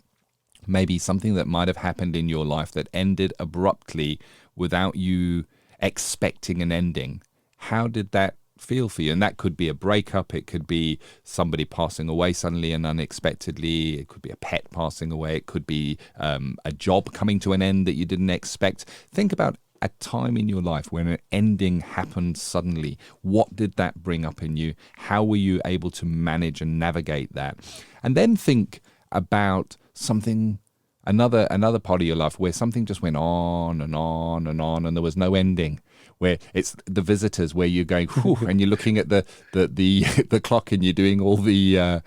maybe something that might have happened in your life that ended abruptly without you expecting an ending. How did that feel for you? And that could be a breakup. It could be somebody passing away suddenly and unexpectedly. It could be a pet passing away. It could be a job coming to an end that you didn't expect. Think about a time in your life when an ending happened suddenly. What did that bring up in you? How were you able to manage and navigate that? And then think about something, another part of your life where something just went on and on and on and there was no ending, where it's the visitors, where you're going whew, and you're looking at the clock and you're doing all the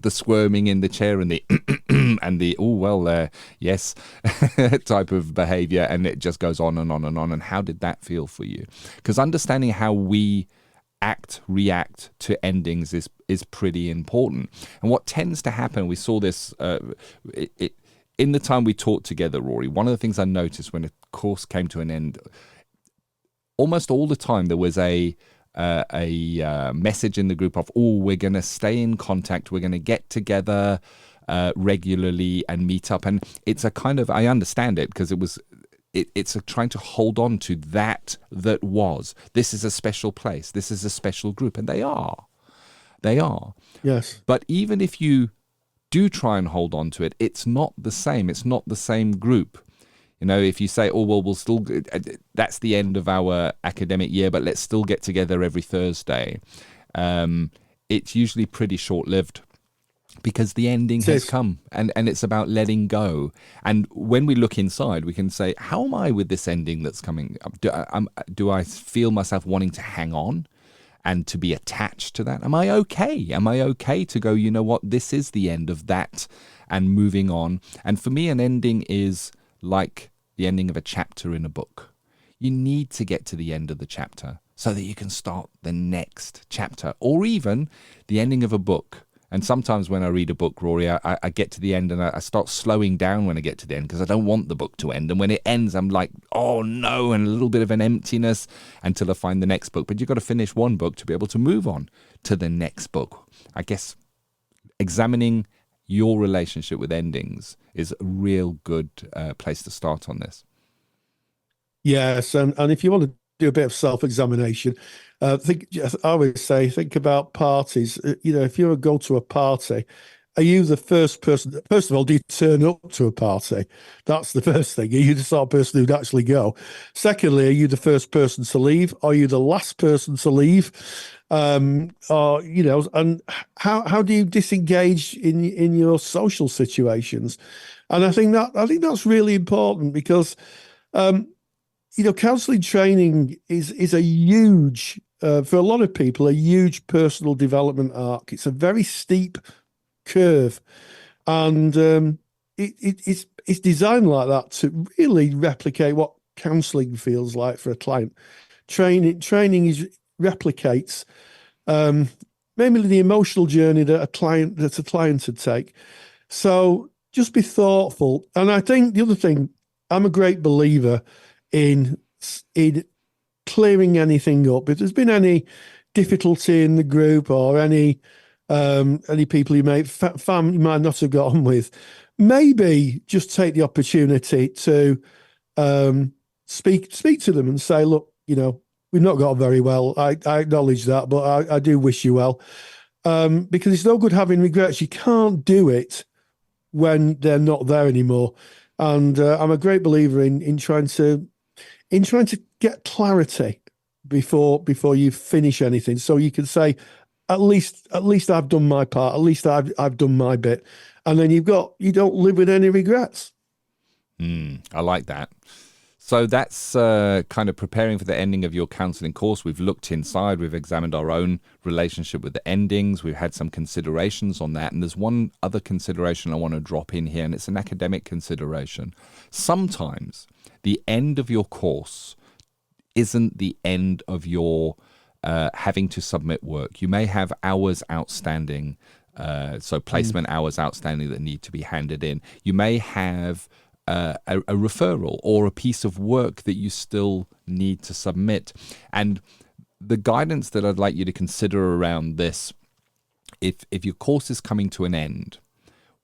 squirming in the chair and the and the yes type of behavior, and it just goes on and on and on. And how did that feel for you? Because understanding how we react to endings is pretty important. And what tends to happen, we saw this in the time we taught together, Rory. One of the things I noticed when a course came to an end, almost all the time there was a message in the group of, we're going to stay in contact, we're going to get together regularly and meet up. And it's a kind of, I understand it, because it's trying to hold on to that was. This is a special place, this is a special group, and they are. Yes. But even if you do try and hold on to it, it's not the same. It's not the same group. You know, if you say, oh, well, we'll still, that's the end of our academic year, but let's still get together every Thursday. It's usually pretty short-lived because the ending has come, and it's about letting go. And when we look inside, we can say, how am I with this ending that's coming? Do I feel myself wanting to hang on and to be attached to that? Am I okay? Am I okay to go, you know what, this is the end of that and moving on? And for me, an ending is like the ending of a chapter in a book. You need to get to the end of the chapter so that you can start the next chapter, or even the ending of a book. And sometimes when I read a book, Rory, I get to the end and I start slowing down when I get to the end because I don't want the book to end. And when it ends, I'm like, oh no, and a little bit of an emptiness until I find the next book. But you've got to finish one book to be able to move on to the next book. I guess examining your relationship with endings is a real good place to start on this. Yes, and if you want to do a bit of self-examination, I always say, think about parties. If you go to a party, are you the first person? First of all, do you turn up to a party? That's the first thing. Are you the sort of person who'd actually go? Secondly, are you the first person to leave? Are you the last person to leave? And how do you disengage in your social situations? And I think that's really important because counselling training is a huge, for a lot of people, a huge personal development arc. It's a very steep curve, and it's designed like that to really replicate what counselling feels like for a client. Training replicates mainly the emotional journey that a client would take. So just be thoughtful. And I think the other thing, I'm a great believer in clearing anything up. If there's been any difficulty in the group or any people you might not have got on with, maybe just take the opportunity to speak to them and say, look, we've not got on very well. I acknowledge that, but I do wish you well, because it's no good having regrets. You can't do it when they're not there anymore. And I'm a great believer in trying to get clarity before you finish anything, so you can say, at least I've done my part, at least I've done my bit, and then you don't live with any regrets. I like that. So that's kind of preparing for the ending of your counselling course. We've looked inside, we've examined our own relationship with the endings, we've had some considerations on that, and there's one other consideration I want to drop in here, and it's an academic consideration. Sometimes the end of your course isn't the end of your having to submit work. You may have hours outstanding, so placement hours outstanding that need to be handed in. You may have a referral or a piece of work that you still need to submit. And the guidance that I'd like you to consider around this, if your course is coming to an end,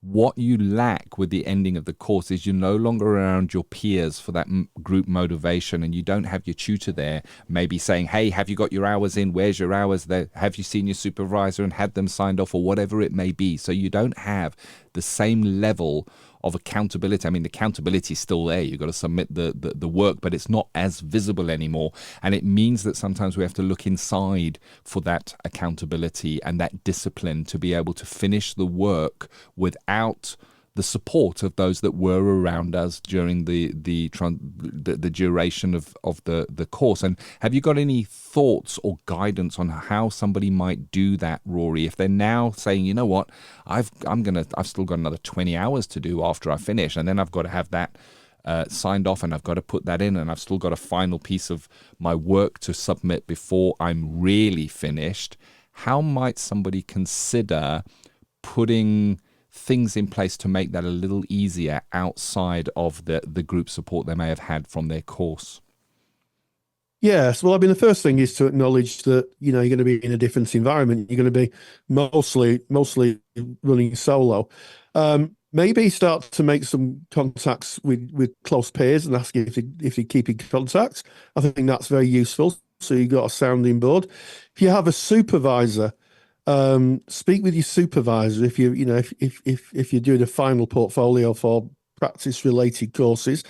what you lack with the ending of the course is you're no longer around your peers for that group motivation, and you don't have your tutor there maybe saying, hey, have you got your hours in? Where's your hours there? Have you seen your supervisor and had them signed off, or whatever it may be? So you don't have the same level of accountability. I mean, the accountability is still there. You've got to submit the work, but it's not as visible anymore. And it means that sometimes we have to look inside for that accountability and that discipline to be able to finish the work without the support of those that were around us during the duration of the course. And have you got any thoughts or guidance on how somebody might do that, Rory, if they're now saying, you know what, I've still got another 20 hours to do after I finish, and then I've got to have that signed off, and I've got to put that in, and I've still got a final piece of my work to submit before I'm really finished. How might somebody consider putting things in place to make that a little easier outside of the group support they may have had from their course? Yes, well, I mean, the first thing is to acknowledge that you're going to be in a different environment. You're going to be mostly running solo. Maybe start to make some contacts with close peers and ask if you keep in contact. I think that's very useful. So you've got a sounding board. If you have a supervisor, speak with your supervisor if you're doing a final portfolio for practice related courses.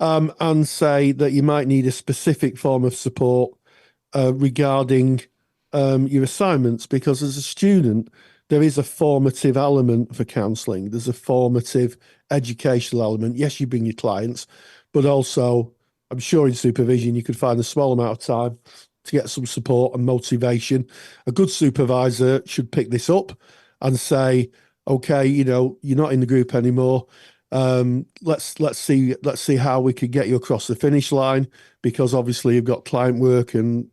and say that you might need a specific form of support regarding your assignments, because as a student, there is a formative element for counselling. There's a formative educational element. Yes, you bring your clients, but also I'm sure in supervision you could find a small amount of time to get some support and motivation. A good supervisor should pick this up and say, okay, you're not in the group anymore. Let's see how we could get you across the finish line, because obviously you've got client work and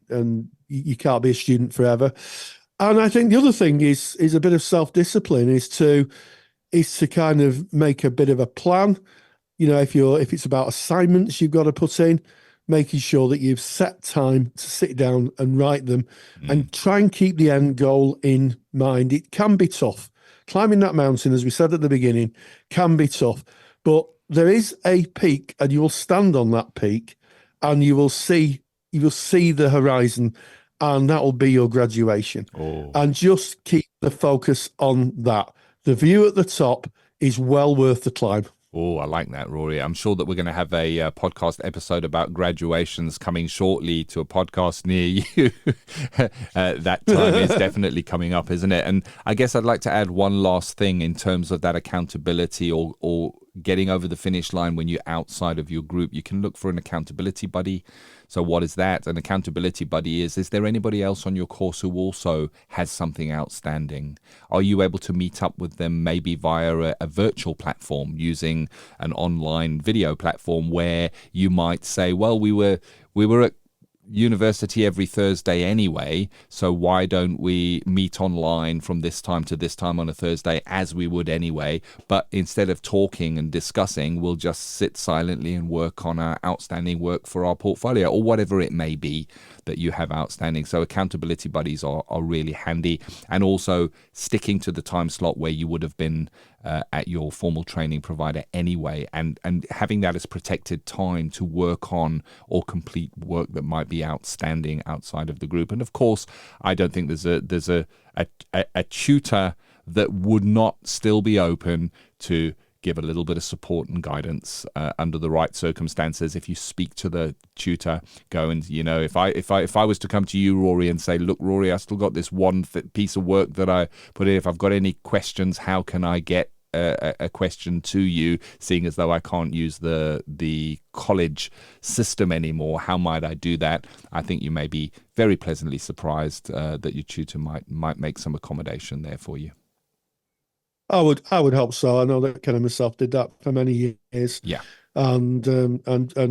you can't be a student forever. And I think the other thing is a bit of self-discipline, is to kind of make a bit of a plan. If it's about assignments you've got to put in, making sure that you've set time to sit down and write them, and try and keep the end goal in mind. It can be tough. Climbing that mountain, as we said at the beginning, can be tough, but there is a peak, and you will stand on that peak and you will see the horizon, and that will be your graduation. And just keep the focus on that. The view at the top is well worth the climb. Oh, I like that, Rory. I'm sure that we're going to have a podcast episode about graduations coming shortly to a podcast near you. That time is definitely coming up, isn't it? And I guess I'd like to add one last thing in terms of that accountability or getting over the finish line when you're outside of your group. You can look for an accountability buddy. So what is that? An accountability buddy is there anybody else on your course who also has something outstanding? Are you able to meet up with them maybe via a virtual platform, using an online video platform, where you might say, well, we were at university every Thursday anyway, so why don't we meet online from this time to this time on a Thursday, as we would anyway, but instead of talking and discussing, we'll just sit silently and work on our outstanding work for our portfolio, or whatever it may be that you have outstanding. So accountability buddies are really handy, and also sticking to the time slot where you would have been at your formal training provider anyway, and having that as protected time to work on or complete work that might be outstanding outside of the group. And of course, I don't think there's a tutor that would not still be open to give a little bit of support and guidance under the right circumstances. If you speak to the tutor, go and, if I was to come to you, Rory, and say, look, Rory, I still got this one piece of work that I put in. If I've got any questions, how can I get a question to you, seeing as though I can't use the college system anymore? How might I do that? I think you may be very pleasantly surprised that your tutor might make some accommodation there for you. I would hope so. I know that kind of myself did that for many years. Yeah. And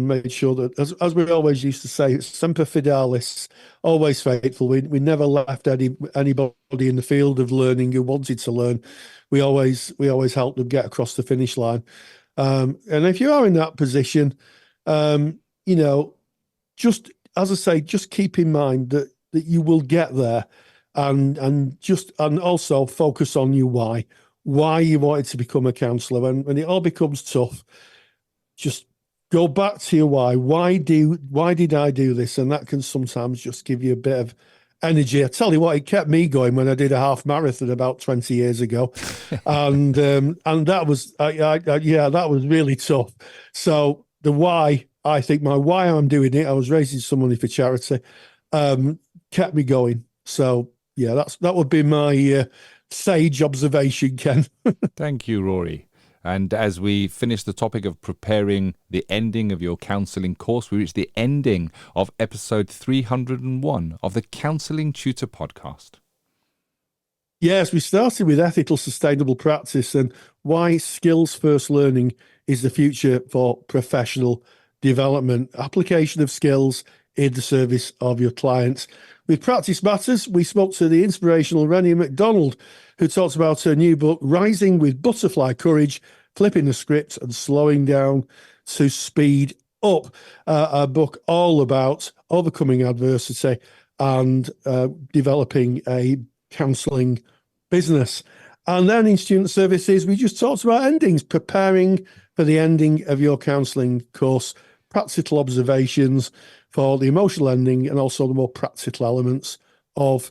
made sure that, as we always used to say, semper fidelis, always faithful. We never left anybody in the field of learning who wanted to learn. We always helped them get across the finish line. And if you are in that position, just, as I say, just keep in mind that you will get there, and also focus on your why you wanted to become a counsellor. When it all becomes tough, just go back to your why. Why did I do this? And that can sometimes just give you a bit of energy. I tell you what, it kept me going when I did a half marathon about 20 years ago, and that was that was really tough. So the why, I think my why I'm doing it, I was raising some money for charity, kept me going. So yeah, that would be my sage observation, Ken. Thank you, Rory. And as we finish the topic of preparing the ending of your counselling course, we reach the ending of episode 301 of the Counselling Tutor Podcast. Yes, we started with ethical, sustainable practice and why skills-first learning is the future for professional development. Application of skills in the service of your clients. With Practice Matters, we spoke to the inspirational Renee McDonald, who talks about her new book, Rising with Butterfly Courage, Flipping the Script and Slowing Down to Speed Up. A book all about overcoming adversity and developing a counselling business. And then in student services, we just talked about endings, preparing for the ending of your counselling course, practical observations for the emotional ending, and also the more practical elements of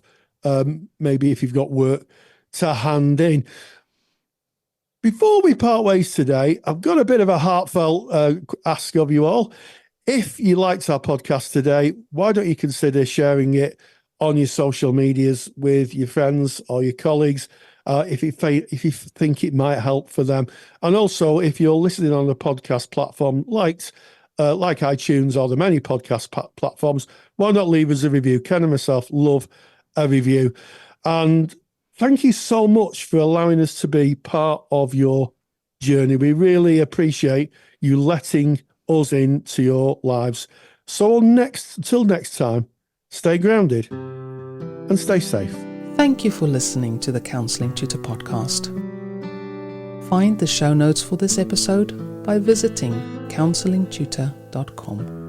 maybe if you've got work to hand in. Before we part ways today, I've got a bit of a heartfelt ask of you all. If you liked our podcast today, why don't you consider sharing it on your social medias with your friends or your colleagues if you think it might help for them. And also, if you're listening on a podcast platform like iTunes or the many podcast platforms, why not leave us a review? Ken and myself love a review. And thank you so much for allowing us to be part of your journey. We really appreciate you letting us into your lives. So until next time, stay grounded and stay safe. Thank you for listening to the Counselling Tutor Podcast. Find the show notes for this episode by visiting counsellingtutor.com.